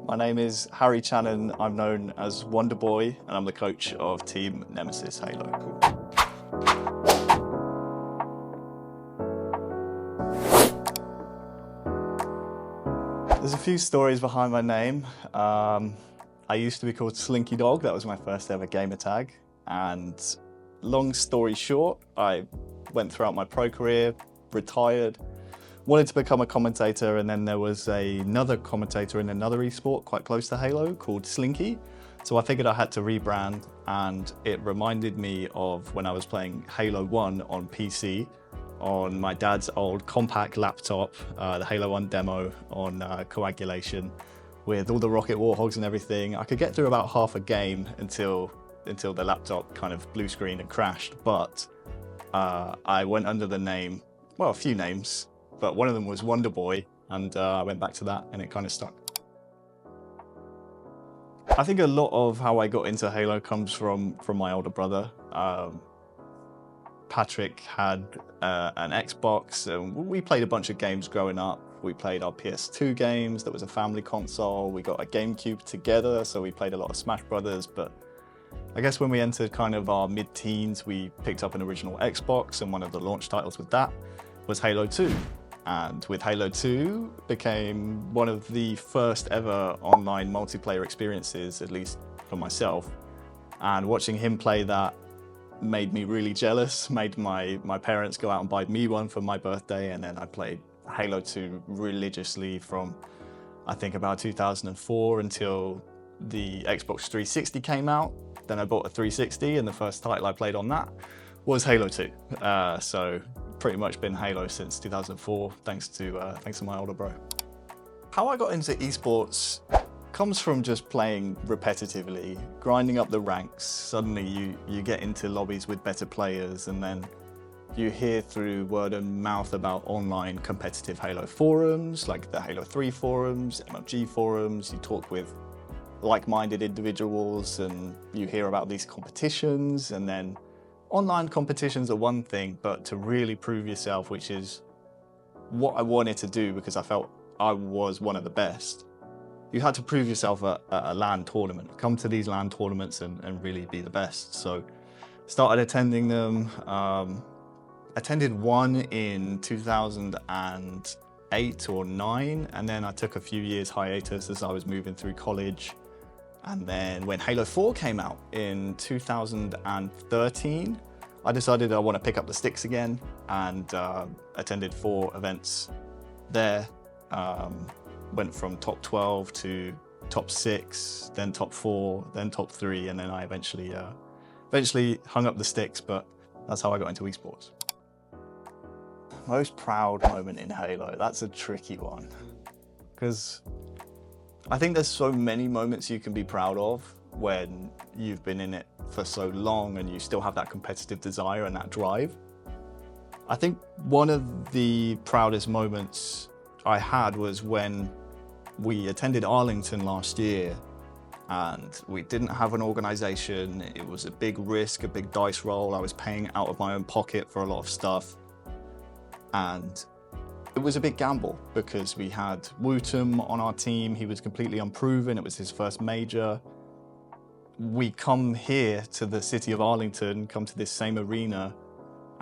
My name is Harry Channon. I'm known as Wonderboy, and I'm the coach of Team Nemesis Halo. There's a few stories behind my name. I used to be called Slinky Dog. That was my first ever gamer tag. And long story short, I went throughout my pro career, retired, wanted to become a commentator, and then there was another commentator in another esport quite close to Halo called Slinky. So I figured I had to rebrand, and it reminded me of when I was playing Halo 1 on PC on my dad's old compact laptop, the Halo 1 demo on coagulation with all the rocket warthogs and everything. I could get through about half a game until the laptop kind of blue screened and crashed, but I went under the name, well, a few names, but one of them was Wonderboy, and I went back to that and it kind of stuck. I think a lot of how I got into Halo comes from my older brother. Patrick had an Xbox, and we played a bunch of games growing up. We played our PS2 games, that was a family console. We got a GameCube together, so we played a lot of Smash Brothers, but I guess when we entered kind of our mid-teens, we picked up an original Xbox, and one of the launch titles with that was Halo 2. And with Halo 2 became one of the first ever online multiplayer experiences, at least for myself. And watching him play that made me really jealous, made my parents go out and buy me one for my birthday, and then I played Halo 2 religiously from, I think, about 2004 until the Xbox 360 came out. Then I bought a 360, and the first title I played on that was Halo 2. So pretty much been Halo since 2004, thanks to my older bro. How I got into esports comes from just playing repetitively, grinding up the ranks. Suddenly you get into lobbies with better players, and then you hear through word of mouth about online competitive Halo forums, like the Halo 3 forums, MLG forums. You talk with like-minded individuals and you hear about these competitions, and then online competitions are one thing, but to really prove yourself, which is what I wanted to do because I felt I was one of the best, you had to prove yourself at a LAN tournament. Come to these LAN tournaments and really be the best. So started attending them. Attended one in 2008 or 9, and then I took a few years hiatus as I was moving through college. And then when Halo 4 came out in 2013, I decided I want to pick up the sticks again, and attended 4 events there. Went from top 12 to top 6, then top 4, then top 3, and then I eventually hung up the sticks, but that's how I got into esports. Most proud moment in Halo, that's a tricky one, because I think there's so many moments you can be proud of when you've been in it for so long and you still have that competitive desire and that drive. I think one of the proudest moments I had was when we attended Arlington last year, and we didn't have an organization. It was a big risk, a big dice roll. I was paying out of my own pocket for a lot of stuff. And it was a big gamble because we had Wootum on our team. He was completely unproven. It was his first major. We come here to the city of Arlington, come to this same arena,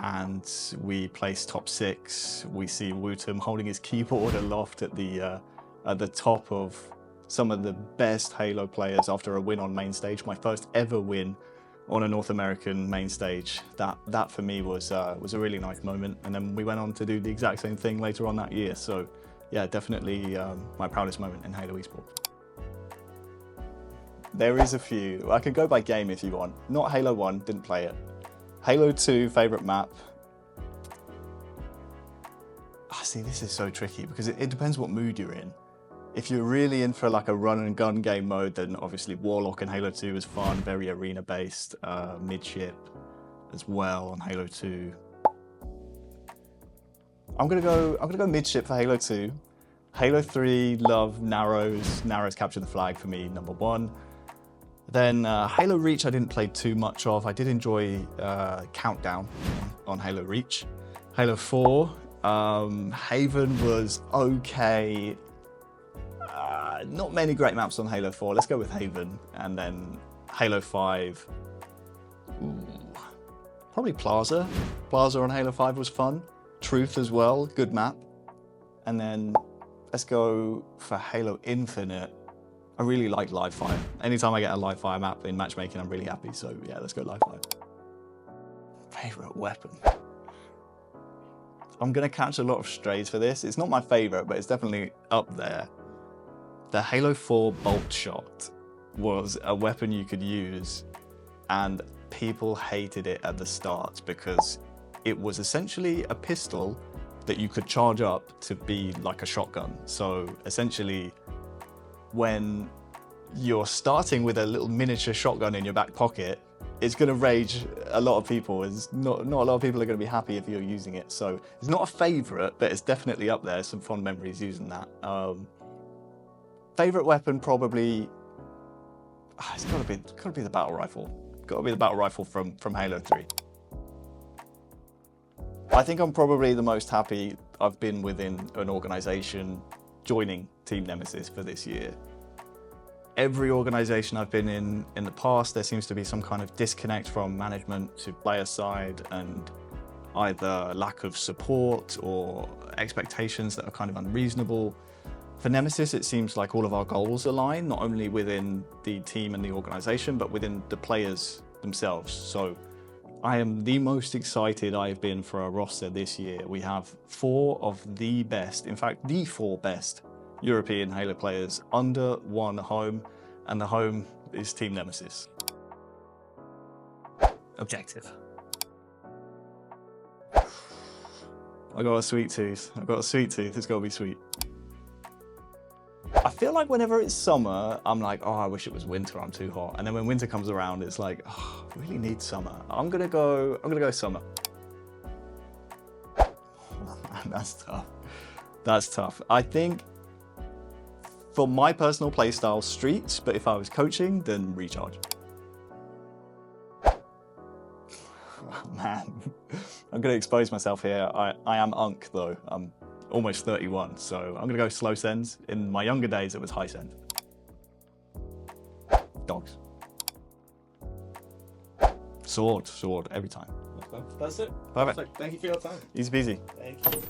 and we place top 6. We see Wootum holding his keyboard aloft at the top of some of the best Halo players after a win on main stage. My first ever win on a North American main stage. That for me was a really nice moment. And then we went on to do the exact same thing later on that year. So yeah, definitely my proudest moment in Halo esports. There is a few. I could go by game if you want. Not Halo 1, didn't play it. Halo 2, favorite map. See, this is so tricky because it depends what mood you're in. If you're really in for like a run and gun game mode, then obviously Warlock in Halo 2 is fun, very arena based, midship as well on Halo 2. I'm gonna go midship for Halo 2. Halo 3, love Narrows. Narrows capture the flag for me, number 1. Then Halo Reach I didn't play too much of. I did enjoy Countdown on Halo Reach. Halo 4, Haven was okay. Not many great maps on Halo 4. Let's go with Haven. And then Halo 5. Ooh, probably Plaza. Plaza on Halo 5 was fun. Truth as well, good map. And then let's go for Halo Infinite. I really like live fire. Anytime I get a live fire map in matchmaking, I'm really happy. So yeah, let's go live fire. Favorite weapon. I'm gonna catch a lot of strays for this. It's not my favorite, but it's definitely up there. The Halo 4 bolt shot was a weapon you could use, and people hated it at the start because it was essentially a pistol that you could charge up to be like a shotgun. So essentially, when you're starting with a little miniature shotgun in your back pocket, it's going to rage a lot of people. Not a lot of people are going to be happy if you're using it. So it's not a favorite, but it's definitely up there. Some fond memories using that. Favorite weapon probably, it's got to be the battle rifle. Got to be the battle rifle from Halo 3. I think I'm probably the most happy I've been within an organization joining Team Nemesis for this year. Every organization I've been in the past, there seems to be some kind of disconnect from management to player side, and either lack of support or expectations that are kind of unreasonable. For Nemesis, it seems like all of our goals align, not only within the team and the organization, but within the players themselves. So I am the most excited I've been for our roster this year. We have 4 of the best, in fact, the 4 best European Halo players under one home, and the home is Team Nemesis. Objective. I got a sweet tooth. It's got to be sweet. I feel like whenever it's summer, I'm like, oh, I wish it was winter, I'm too hot. And then when winter comes around, it's like, oh, I really need summer. I'm gonna go summer. Oh, man, that's tough. That's tough. I think for my personal playstyle, streets, but if I was coaching, then recharge. Oh, man, I'm gonna expose myself here. I am Unk though. I'm almost 31, so I'm gonna go slow sends. In my younger days, it was high send. Dogs. Sword, every time. That's it. Perfect. Thank you for your time. Easy peasy. Thank you.